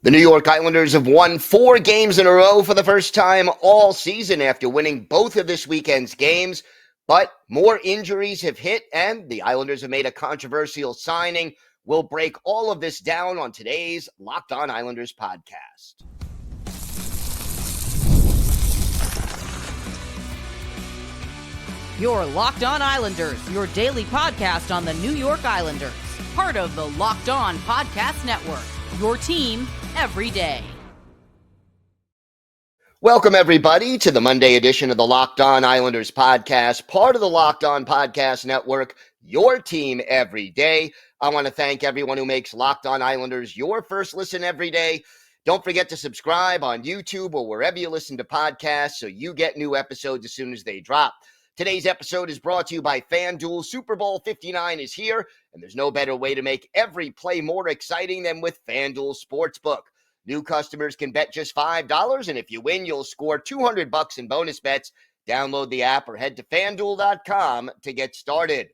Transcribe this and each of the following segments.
The New York Islanders have won 4 games in a row for the first time all season after winning both of this weekend's games. But more injuries have hit, and the Islanders have made a controversial signing. We'll break all of this down on today's Locked On Islanders podcast. Your Locked On Islanders, your daily podcast on the New York Islanders. Part of the Locked On Podcast Network, your team every day. Welcome, everybody, to the Monday edition of the Locked On Islanders podcast, part of the Locked On Podcast Network, your team every day. I want to thank everyone who makes Locked On Islanders your first listen every day. Don't forget to subscribe on YouTube or wherever you listen to podcasts so you get new episodes as soon as they drop. Today's episode is brought to you by FanDuel. Super Bowl 59 is here, and there's no better way to make every play more exciting than with FanDuel Sportsbook. New customers can bet just $5, and if you win, you'll score $200 in bonus bets. Download the app or head to FanDuel.com to get started.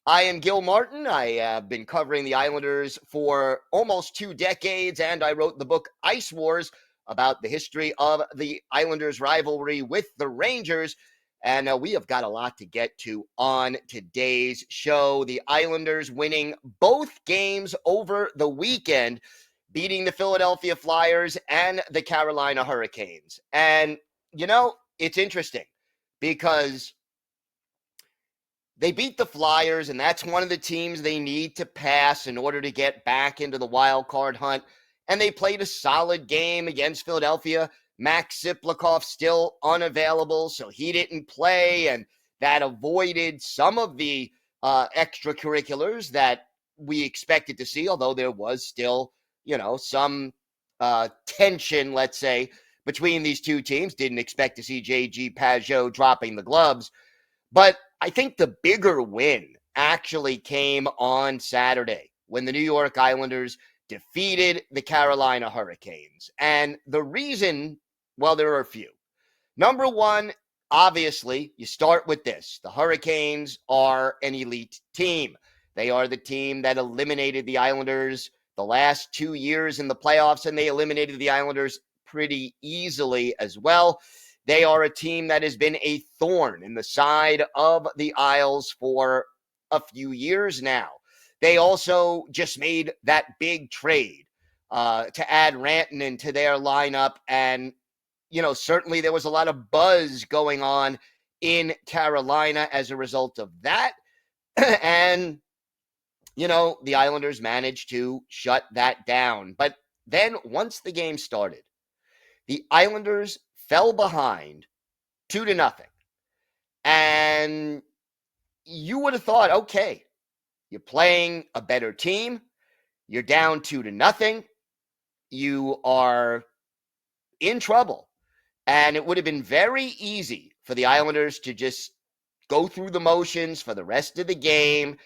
I am Gil Martin. I have been covering the Islanders for almost 2 decades, and I wrote the book Ice Wars about the history of the Islanders' rivalry with the Rangers. And we have got a lot to get to on today's show. The Islanders winning both games over the weekend, beating the Philadelphia Flyers and the Carolina Hurricanes. And, you know, it's interesting because they beat the Flyers, and that's one of the teams they need to pass in order to get back into the wild card hunt. And they played a solid game against Philadelphia. Max Siplikov still unavailable, so he didn't play, and that avoided some of the extracurriculars that we expected to see, although there was still, some tension, let's say, between these two teams. Didn't expect to see J.G. Pageau dropping the gloves. But I think the bigger win actually came on Saturday when the New York Islanders defeated the Carolina Hurricanes. And the reason, well, there are a few. Number one, obviously, you start with this. The Hurricanes are an elite team. They are the team that eliminated the Islanders the last 2 years in the playoffs, and they eliminated the Islanders pretty easily as well. They are a team that has been a thorn in the side of the Isles for a few years now. They also just made that big trade to add Rantanen to their lineup. And, certainly there was a lot of buzz going on in Carolina as a result of that. And, the Islanders managed to shut that down. But then once the game started, the Islanders fell behind 2-0. And you would have thought, okay, you're playing a better team. You're down 2-0. You are in trouble. And it would have been very easy for the Islanders to just go through the motions for the rest of the game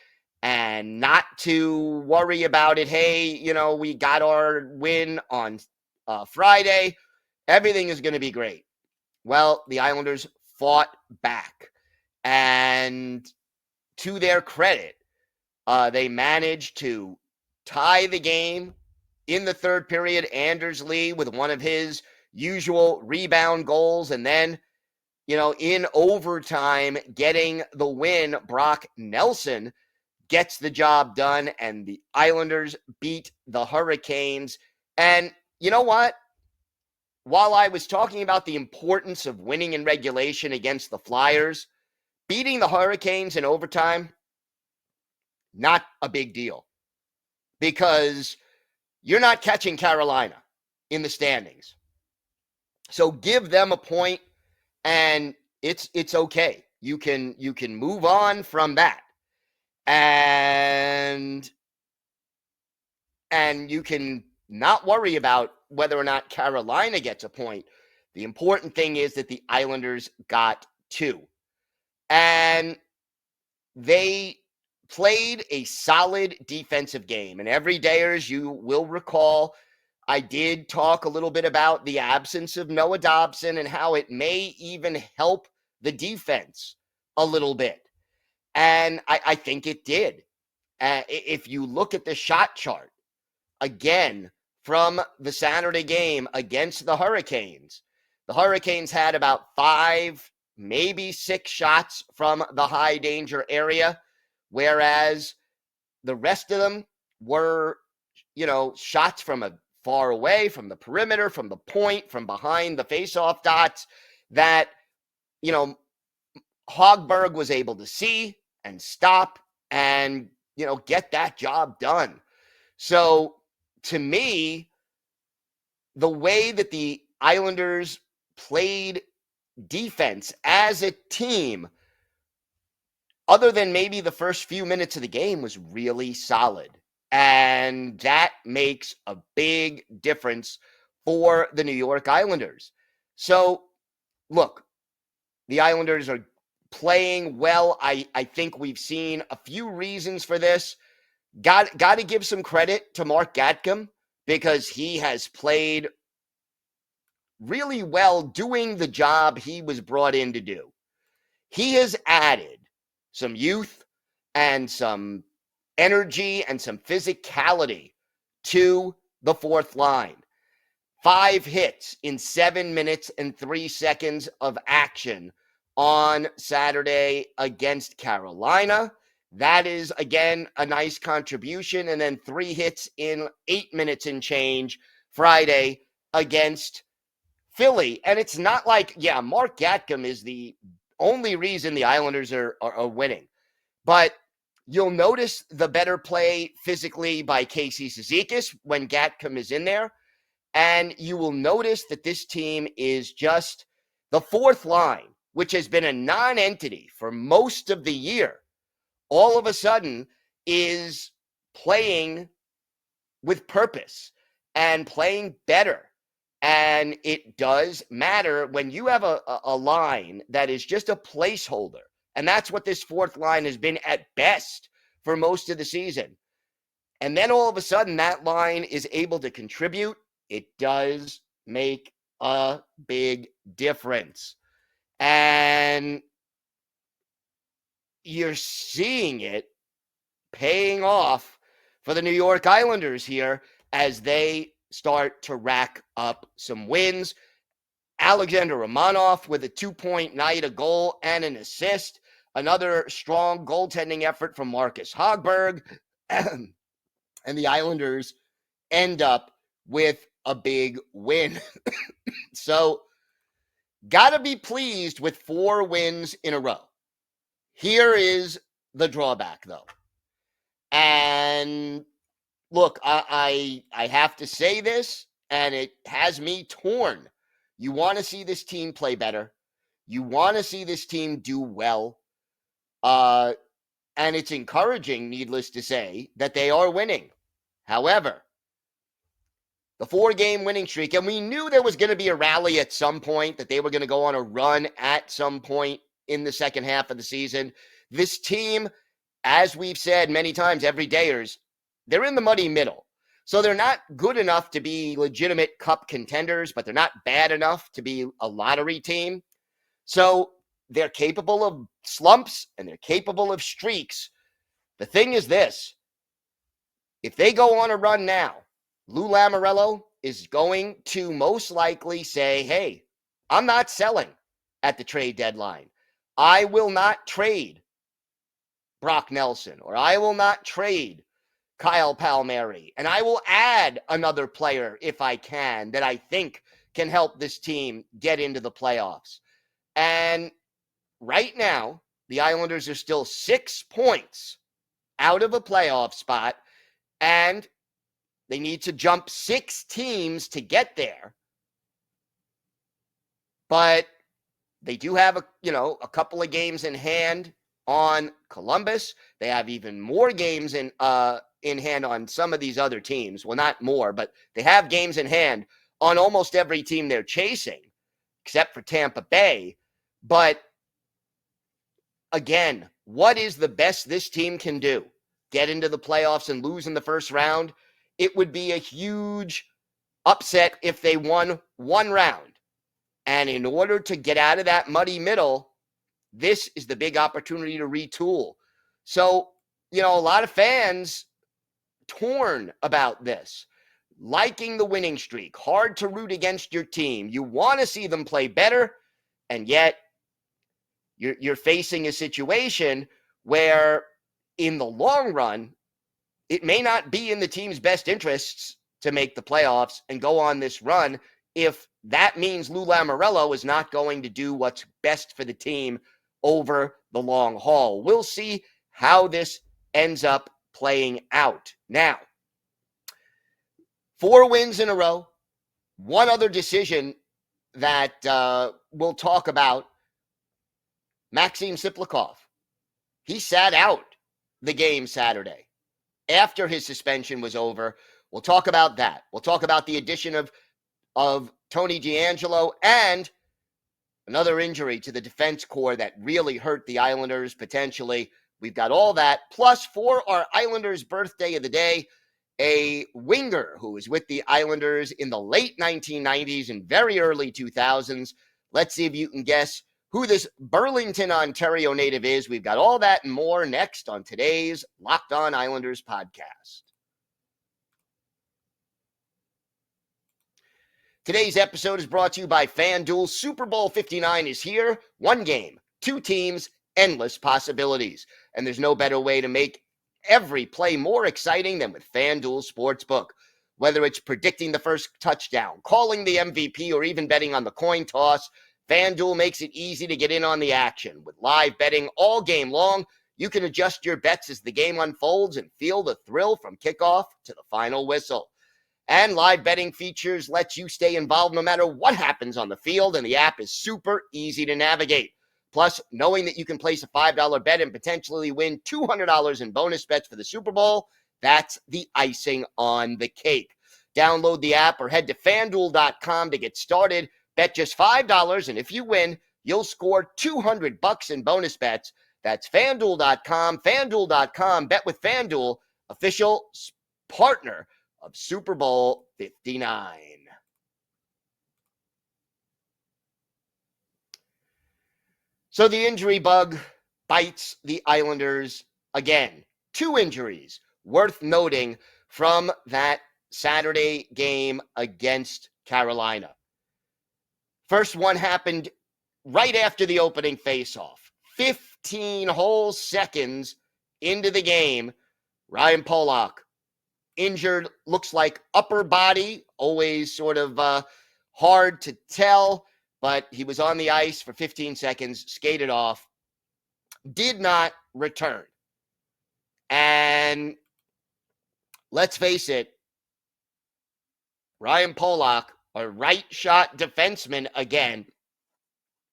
and not to worry about it. Hey, we got our win on Friday. Everything is going to be great. Well, the Islanders fought back. And to their credit, they managed to tie the game in the third period. Anders Lee with one of his usual rebound goals. And then, in overtime, getting the win, Brock Nelson gets the job done. And the Islanders beat the Hurricanes. And you know what? While I was talking about the importance of winning in regulation against the Flyers, beating the Hurricanes in overtime, not a big deal, because you're not catching Carolina in the standings. So give them a point, and it's okay. You can move on from that, and you can not worry about whether or not Carolina gets a point. The important thing is that the Islanders got 2, and they played a solid defensive game. And everydayers, you will recall, I did talk a little bit about the absence of Noah Dobson and how it may even help the defense a little bit. And I think it did. If you look at the shot chart, again, from the Saturday game against the Hurricanes. The Hurricanes had about 5, maybe 6 shots from the high danger area, whereas the rest of them were, shots from a far away, from the perimeter, from the point, from behind the faceoff dots that, Hogberg was able to see and stop and, get that job done. So to me, the way that the Islanders played defense as a team, other than maybe the first few minutes of the game, was really solid. And that makes a big difference for the New York Islanders. So, look, the Islanders are playing well. I think we've seen a few reasons for this. Got to give some credit to Mark Gatcomb because he has played really well doing the job he was brought in to do. He has added some youth and some energy and some physicality to the fourth line. 5 hits in 7 minutes and 3 seconds of action on Saturday against Carolina. That is, again, a nice contribution. And then 3 hits in 8 minutes and change Friday against Philly. And it's not like, Mark Gatcomb is the only reason the Islanders are winning. But you'll notice the better play physically by Casey Cizikas when Gatcomb is in there. And you will notice that this team is just the fourth line, which has been a non-entity for most of the year, all of a sudden is playing with purpose and playing better. And it does matter when you have a line that is just a placeholder. And that's what this fourth line has been at best for most of the season. And then all of a sudden that line is able to contribute. It does make a big difference. And you're seeing it paying off for the New York Islanders here as they start to rack up some wins. Alexander Romanov with a 2-point night, a goal and an assist. Another strong goaltending effort from Marcus Hogberg. And the Islanders end up with a big win. So, got to be pleased with 4 wins in a row. Here is the drawback, though. And look, I have to say this, and it has me torn. You want to see this team play better. You want to see this team do well. And it's encouraging, needless to say, that they are winning. However, the 4-game winning streak, and we knew there was going to be a rally at some point, that they were going to go on a run at some point in the second half of the season. This team, as we've said many times, everydayers, they're in the muddy middle. So they're not good enough to be legitimate cup contenders, but they're not bad enough to be a lottery team. So they're capable of slumps and they're capable of streaks. The thing is this: if they go on a run now, Lou Lamoriello is going to most likely say, hey, I'm not selling at the trade deadline. I will not trade Brock Nelson, or I will not trade Kyle Palmieri, and I will add another player if I can that I think can help this team get into the playoffs. And right now, the Islanders are still 6 points out of a playoff spot, and they need to jump 6 teams to get there. But they do have a couple of games in hand on Columbus. They have even more games in hand on some of these other teams. Well, not more, but they have games in hand on almost every team they're chasing, except for Tampa Bay. But again, what is the best this team can do? Get into the playoffs and lose in the first round? It would be a huge upset if they won one round. And in order to get out of that muddy middle, this is the big opportunity to retool. So, a lot of fans torn about this. liking the winning streak, hard to root against your team. You want to see them play better, and yet you're facing a situation where in the long run, it may not be in the team's best interests to make the playoffs and go on this run if that means Lou Lamoriello is not going to do what's best for the team over the long haul. We'll see how this ends up playing out. Now, 4 wins in a row. One other decision that we'll talk about, Maxim Siplikov. He sat out the game Saturday after his suspension was over. We'll talk about that. We'll talk about the addition of Tony DeAngelo and another injury to the defense core that really hurt the Islanders potentially. We've got all that. Plus, for our Islanders' birthday of the day, a winger who was with the Islanders in the late 1990s and very early 2000s. Let's see if you can guess who this Burlington, Ontario native is. We've got all that and more next on today's Locked On Islanders podcast. Today's episode is brought to you by FanDuel. Super Bowl 59 is here. 1 game, 2 teams, endless possibilities. And there's no better way to make every play more exciting than with FanDuel Sportsbook. Whether it's predicting the first touchdown, calling the MVP, or even betting on the coin toss, FanDuel makes it easy to get in on the action. With live betting all game long, you can adjust your bets as the game unfolds and feel the thrill from kickoff to the final whistle. And live betting features lets you stay involved no matter what happens on the field, and the app is super easy to navigate. Plus, knowing that you can place a $5 bet and potentially win $200 in bonus bets for the Super Bowl, that's the icing on the cake. Download the app or head to FanDuel.com to get started. Bet just $5, and if you win, you'll score $200 in bonus bets. That's FanDuel.com. FanDuel.com. Bet with FanDuel, official partner of Super Bowl 59. So the injury bug bites the Islanders again. 2 injuries worth noting from that Saturday game against Carolina. First one happened right after the opening faceoff. 15 whole seconds into the game, Ryan Pulock injured, looks like upper body, always sort of hard to tell, but he was on the ice for 15 seconds, skated off, did not return. And let's face it, Ryan Pulock, a right shot defenseman again,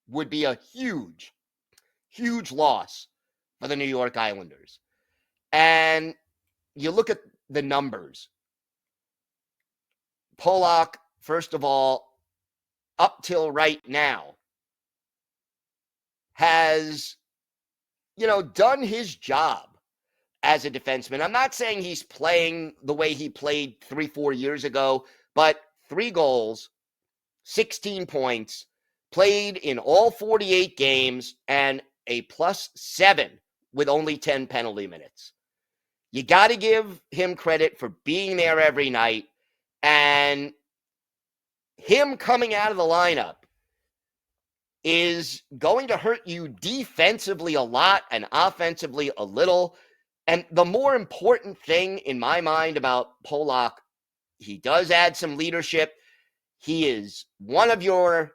would be a huge, huge loss for the New York Islanders. And you look at the numbers. Pulock, first of all, up till right now, has, done his job as a defenseman. I'm not saying he's playing the way he played 3-4 years ago, but 3 goals, 16 points, played in all 48 games, and a +7 with only 10 penalty minutes. You got to give him credit for being there every night, and him coming out of the lineup is going to hurt you defensively a lot and offensively a little. And the more important thing in my mind about Pulock, he does add some leadership. He is one of your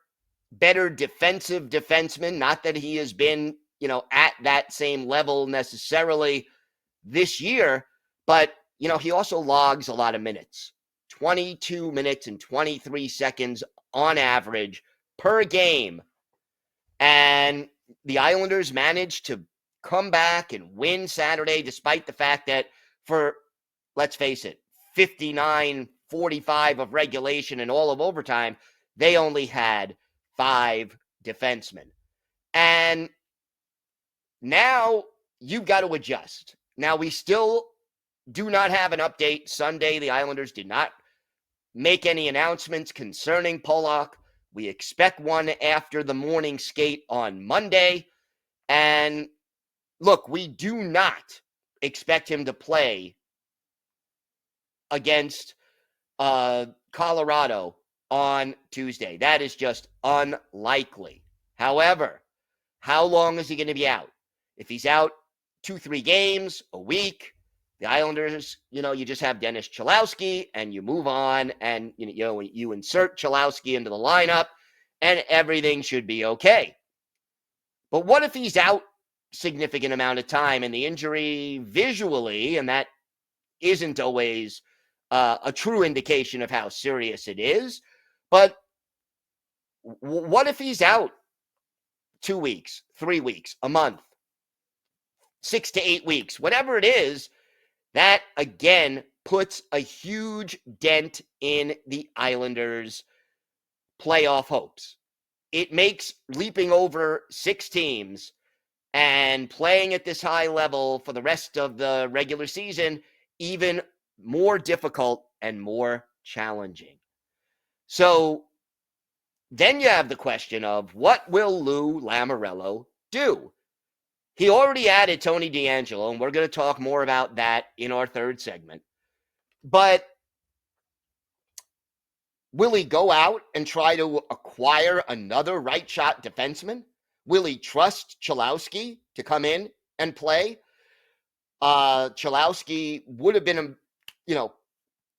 better defensive defensemen. Not that he has been, at that same level necessarily this year, but, he also logs a lot of minutes. 22 minutes and 23 seconds on average per game. And the Islanders managed to come back and win Saturday, despite the fact that for, let's face it, 59-45 of regulation and all of overtime, they only had 5 defensemen. And now you've got to adjust. Now, we still do not have an update. Sunday, the Islanders did not make any announcements concerning Pulock. We expect one after the morning skate on Monday. And look, we do not expect him to play against Colorado on Tuesday. That is just unlikely. However, how long is he going to be out? If he's out 2-3 games, a week, the Islanders, you just have Dennis Cholowski and you move on and, you insert Cholowski into the lineup and everything should be okay. But what if he's out significant amount of time and the injury visually, and that isn't always a true indication of how serious it is, but what if he's out 2 weeks, 3 weeks, a month, 6 to 8 weeks, whatever it is? That, again, puts a huge dent in the Islanders' playoff hopes. It makes leaping over 6 teams and playing at this high level for the rest of the regular season even more difficult and more challenging. So then you have the question of what will Lou Lamoriello do? He already added Tony DeAngelo, and we're going to talk more about that in our third segment. But will he go out and try to acquire another right shot defenseman? Will he trust Cholowski to come in and play? Cholowski would have been,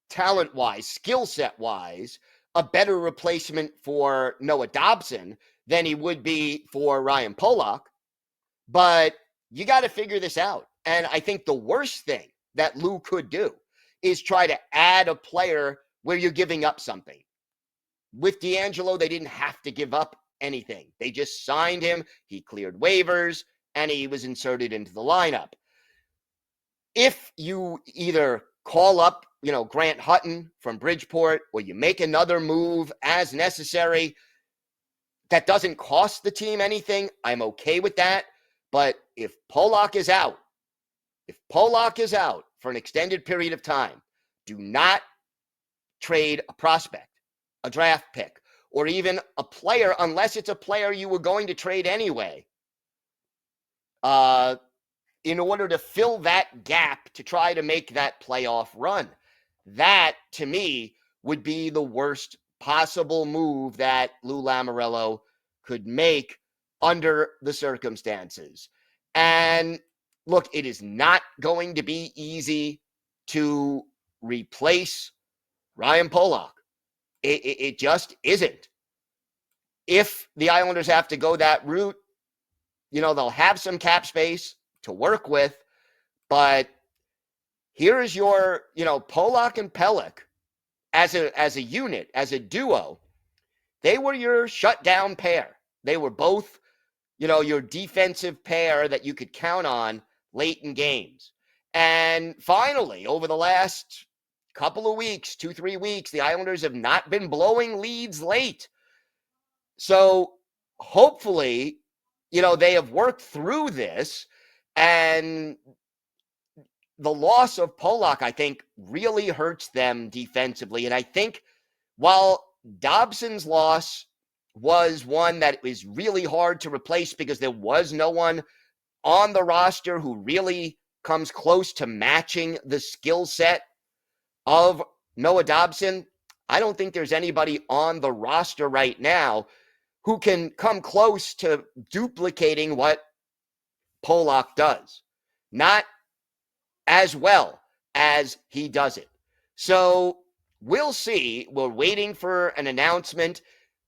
talent-wise, skill set-wise, a better replacement for Noah Dobson than he would be for Ryan Pulock. But you got to figure this out. And I think the worst thing that Lou could do is try to add a player where you're giving up something. With DeAngelo, they didn't have to give up anything. They just signed him. He cleared waivers, and he was inserted into the lineup. If you either call up, Grant Hutton from Bridgeport, or you make another move as necessary that doesn't cost the team anything, I'm okay with that. But if Pulock is out for an extended period of time, do not trade a prospect, a draft pick, or even a player, unless it's a player you were going to trade anyway, in order to fill that gap to try to make that playoff run. That, to me, would be the worst possible move that Lou Lamoriello could make under the circumstances. And look, it is not going to be easy to replace Ryan Pulock. It just isn't. If the Islanders have to go that route, they'll have some cap space to work with, but here is your, Pulock and Pulock as a unit, as a duo. They were your shutdown pair. They were both, your defensive pair that you could count on late in games. And finally, over the last couple of weeks, 2-3 weeks, the Islanders have not been blowing leads late. So hopefully, they have worked through this, and the loss of Pulock, I think, really hurts them defensively. And I think while Dobson's loss was one that was really hard to replace because there was no one on the roster who really comes close to matching the skill set of Noah Dobson, I don't think there's anybody on the roster right now who can come close to duplicating what Pulock does. Not as well as he does it. So we'll see. We're waiting for an announcement.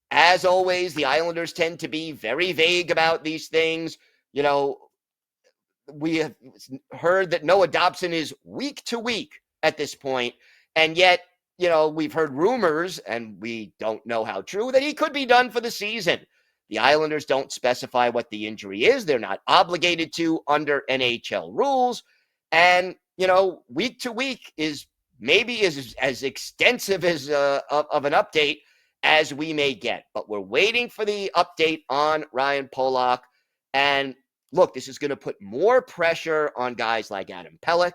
As always, the Islanders tend to be very vague about these things. We have heard that Noah Dobson is week to week at this point, and yet, we've heard rumors, and we don't know how true, that he could be done for the season. The Islanders don't specify what the injury is. They're not obligated to under NHL rules. And, week to week is maybe as extensive as of an update as we may get. But we're waiting for the update on Ryan Pulock. And look, this is going to put more pressure on guys like Adam Pelech,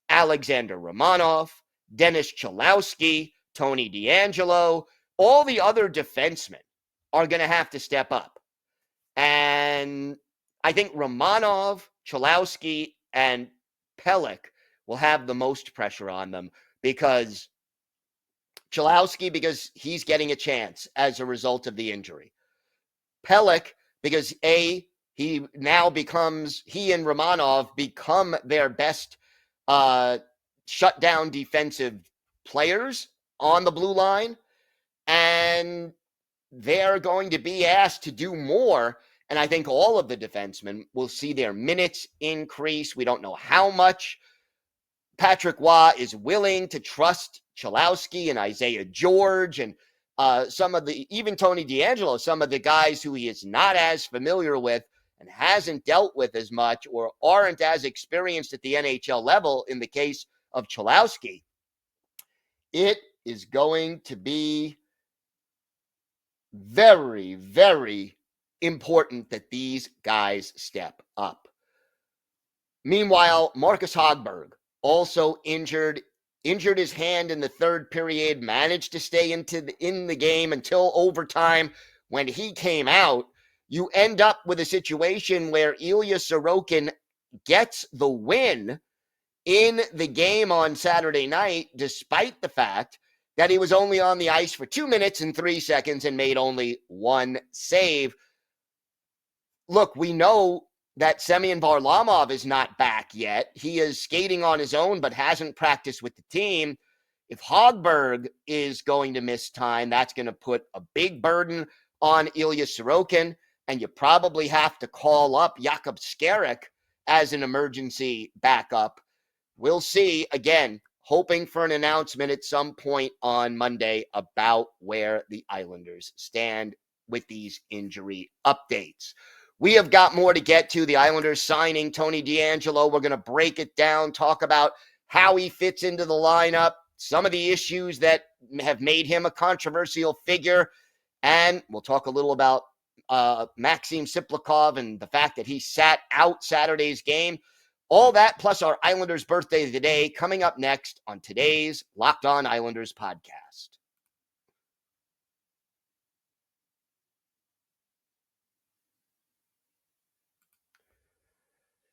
Alexander Romanov, Dennis Cholowski, Tony DeAngelo. All the other defensemen are going to have to step up. And I think Romanov, Cholowski, and Pelech will have the most pressure on them because Cholowski, because he's getting a chance as a result of the injury. Pulock, because he and Romanov become their best shutdown defensive players on the blue line, and they're going to be asked to do more. And I think all of the defensemen will see their minutes increase. We don't know how much Patrick Waugh is willing to trust Cholowski and Isaiah George and even Tony DeAngelo, some of the guys who he is not as familiar with and hasn't dealt with as much or aren't as experienced at the NHL level in the case of Cholowski. It is going to be very, very important that these guys step up. Meanwhile, Marcus Hogberg, also injured his hand in the third period, managed to stay in the game until overtime. When he came out, you end up with a situation where Ilya Sorokin gets the win in the game on Saturday night, despite the fact that he was only on the ice for 2 minutes and 3 seconds and made only one save. Look, we know that Semyon Varlamov is not back yet. He is skating on his own, but hasn't practiced with the team. If Hogberg is going to miss time, that's going to put a big burden on Ilya Sorokin, and you probably have to call up Jakub Skarek as an emergency backup. We'll see. Again, hoping for an announcement at some point on Monday about where the Islanders stand with these injury updates. We have got more to get to. The Islanders signing Tony DeAngelo. We're going to break it down, talk about how he fits into the lineup, some of the issues that have made him a controversial figure, and we'll talk a little about Maxim Siplikov and the fact that he sat out Saturday's game. All that plus our Islanders birthday today coming up next on today's Locked On Islanders podcast.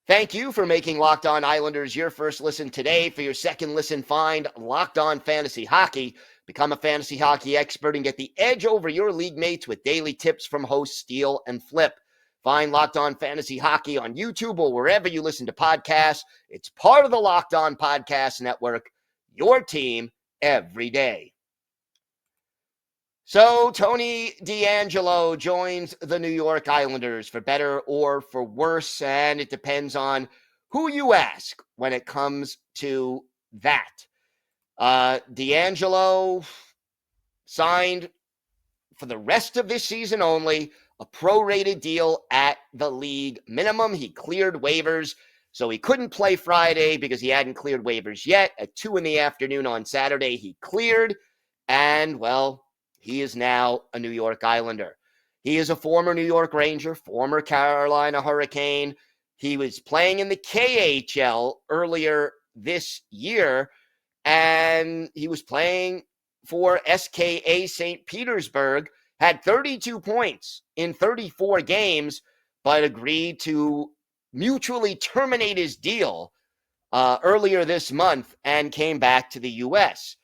Thank you for making Locked On Islanders your first listen today. For your second listen, find Locked On Fantasy Hockey. Become a fantasy hockey expert and get the edge over your league mates with daily tips from hosts Steele and Flip. Find Locked On Fantasy Hockey on YouTube or wherever you listen to podcasts. It's part of the Locked On Podcast Network, your team every day. So Tony DeAngelo joins the New York Islanders for better or for worse, and it depends on who you ask when it comes to that. DeAngelo signed for the rest of this season only, a prorated deal at the league minimum. He cleared waivers, so he couldn't play Friday because he hadn't cleared waivers yet. At 2 p.m. on Saturday, he cleared, and, well, he is now a New York Islander. He is a former New York Ranger, former Carolina Hurricane. He was playing in the KHL earlier this year, and he was playing for SKA St. Petersburg, had 32 points in 34 games, but agreed to mutually terminate his deal earlier this month and came back to the U.S.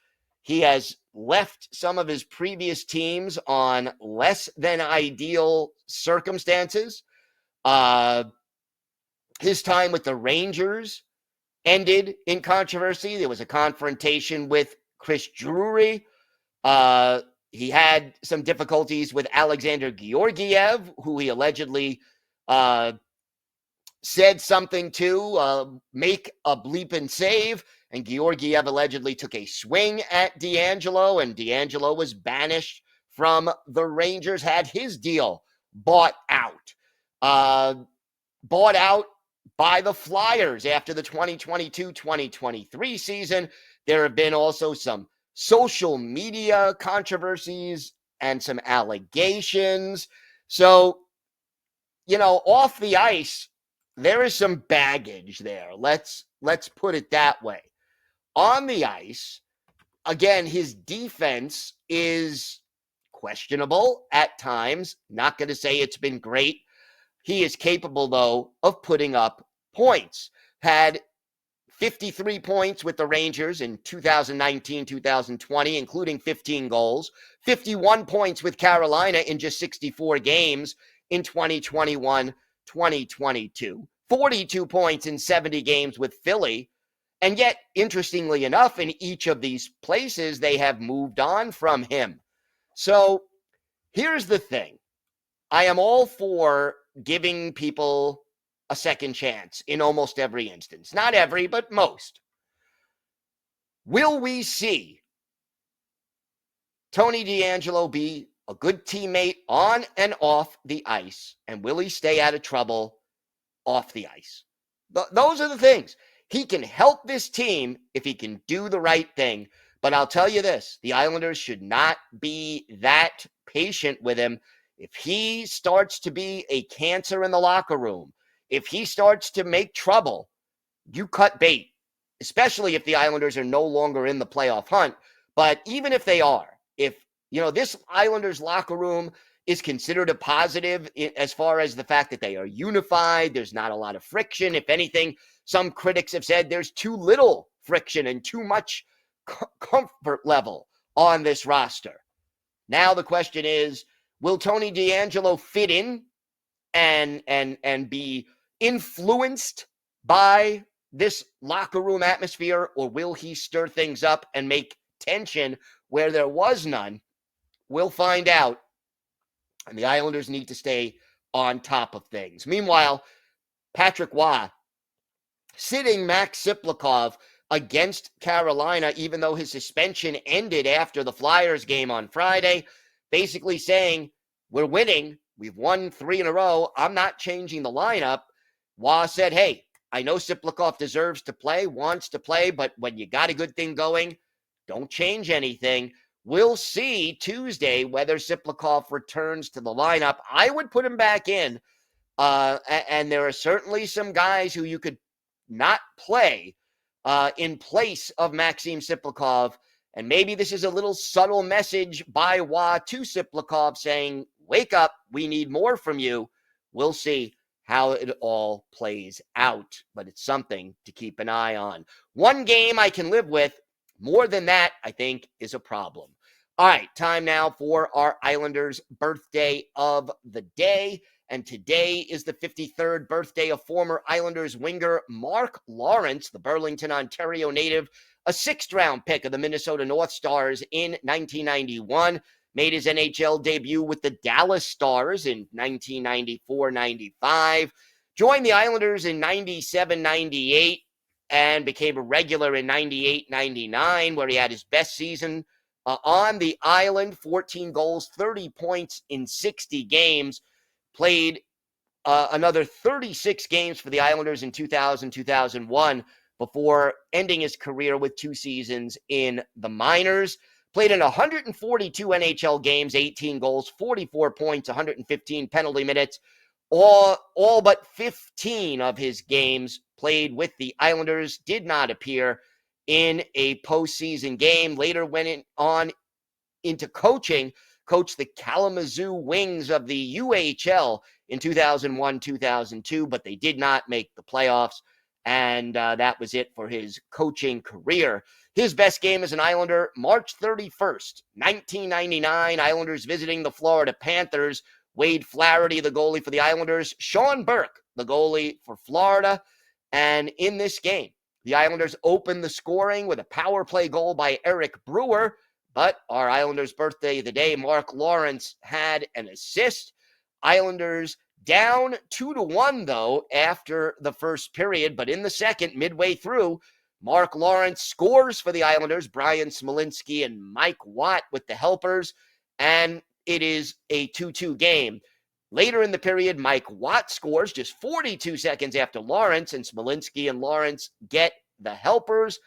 He has left some of his previous teams on less than ideal circumstances. His time with the Rangers ended in controversy. There was a confrontation with Chris Drury. He had some difficulties with Alexander Georgiev, who he allegedly said something to make a bleeping save. And Georgiev allegedly took a swing at DeAngelo, and DeAngelo was banished from the Rangers, had his deal bought out. Bought out by the Flyers after the 2022-2023 season. There have been also some social media controversies and some allegations. So, off the ice, there is some baggage there. Let's put it that way. On the ice, again, his defense is questionable at times. Not going to say it's been great. He is capable, though, of putting up points. Had 53 points with the Rangers in 2019-2020, including 15 goals. 51 points with Carolina in just 64 games in 2021-2022. 42 points in 70 games with Philly. And yet, interestingly enough, in each of these places, they have moved on from him. So here's the thing. I am all for giving people a second chance in almost every instance. Not every, but most. Will we see Tony DeAngelo be a good teammate on and off the ice? And will he stay out of trouble off the ice? Those are the things. He can help this team if he can do the right thing. But I'll tell you this, the Islanders should not be that patient with him. If he starts to be a cancer in the locker room, if he starts to make trouble, you cut bait, especially if the Islanders are no longer in the playoff hunt. But even if they are, if this Islanders locker room is considered a positive as far as the fact that they are unified, there's not a lot of friction. If anything, some critics have said there's too little friction and too much comfort level on this roster. Now the question is, will Tony DeAngelo fit in and be influenced by this locker room atmosphere, or will he stir things up and make tension where there was none? We'll find out. And the Islanders need to stay on top of things. Meanwhile, Patrick Waugh sitting Max Siplikov against Carolina, even though his suspension ended after the Flyers game on Friday, basically saying, we're winning. We've won 3 in a row. I'm not changing the lineup. Waugh said, hey, I know Siplikov deserves to play, wants to play, but when you got a good thing going, don't change anything. We'll see Tuesday whether Siplikov returns to the lineup. I would put him back in. And there are certainly some guys who you could not play in place of Maxim Siplikov. And maybe this is a little subtle message by Waugh to Siplikov saying, wake up, we need more from you. We'll see how it all plays out, but it's something to keep an eye on. One game I can live with. More than that, I think, is a problem. All right, time now for our Islanders birthday of the day. And today is the 53rd birthday of former Islanders winger Mark Lawrence, the Burlington, Ontario native, a 6th-round pick of the Minnesota North Stars in 1991. Made his NHL debut with the Dallas Stars in 1994-95. Joined the Islanders in 97-98 and became a regular in 98-99, where he had his best season on the island, 14 goals, 30 points in 60 games. Played another 36 games for the Islanders in 2000-2001 before ending his career with 2 seasons in the minors. Played in 142 NHL games, 18 goals, 44 points, 115 penalty minutes. All but 15 of his games played with the Islanders. Did not appear in a postseason game. Later went on into coaching. Coached the Kalamazoo Wings of the UHL in 2001-2002, but they did not make the playoffs. And that was it for his coaching career. His best game as an Islander, March 31st, 1999. Islanders visiting the Florida Panthers. Wade Flaherty, the goalie for the Islanders. Sean Burke, the goalie for Florida. And in this game, the Islanders opened the scoring with a power play goal by Eric Brewer. But our Islanders' birthday of the day, Mark Lawrence, had an assist. Islanders down 2-1, though, after the first period. But in the second, midway through, Mark Lawrence scores for the Islanders. Brian Smolinski and Mike Watt with the helpers. And it is a 2-2 game. Later in the period, Mike Watt scores just 42 seconds after Lawrence, and Smolinski and Lawrence get the helpers.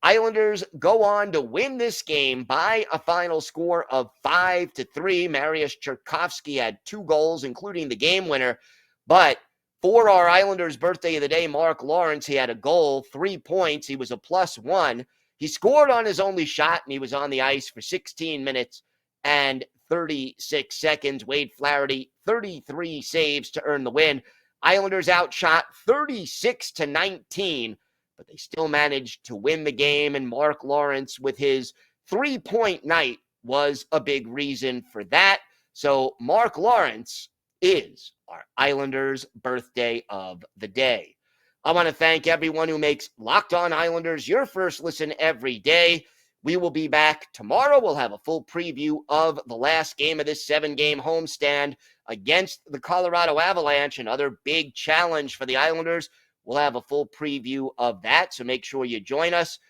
Islanders go on to win this game by a final score of 5-3. Mariusz Czerkowski had 2 goals, including the game winner. But for our Islanders' birthday of the day, Mark Lawrence, he had a goal, 3 points. He was a +1. He scored on his only shot, and he was on the ice for 16 minutes and 36 seconds. Wade Flaherty, 33 saves to earn the win. Islanders outshot 36-19. but they still managed to win the game. And Mark Lawrence, with his 3-point night, was a big reason for that. So Mark Lawrence is our Islanders' birthday of the day. I want to thank everyone who makes Locked On Islanders your first listen every day. We will be back tomorrow. We'll have a full preview of the last game of this 7-game homestand against the Colorado Avalanche, another big challenge for the Islanders. We'll have a full preview of that, so make sure you join us.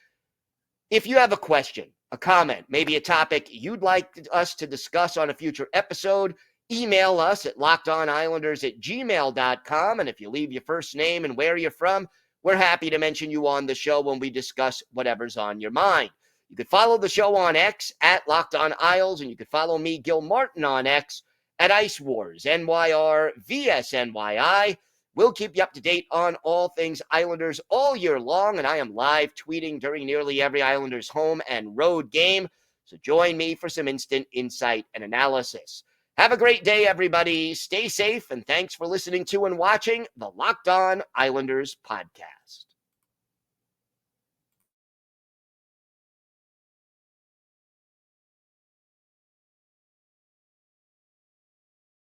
If you have a question, a comment, maybe a topic you'd like us to discuss on a future episode, email us at lockedonislanders@gmail.com. And if you leave your first name and where you're from, we're happy to mention you on the show when we discuss whatever's on your mind. You can follow the show on X at Locked On Isles, and you can follow me, Gil Martin, on X at Ice Wars, NYR, VSNYI. We'll keep you up to date on all things Islanders all year long, and I am live tweeting during nearly every Islanders home and road game. So join me for some instant insight and analysis. Have a great day, everybody. Stay safe, and thanks for listening to and watching the Locked On Islanders podcast.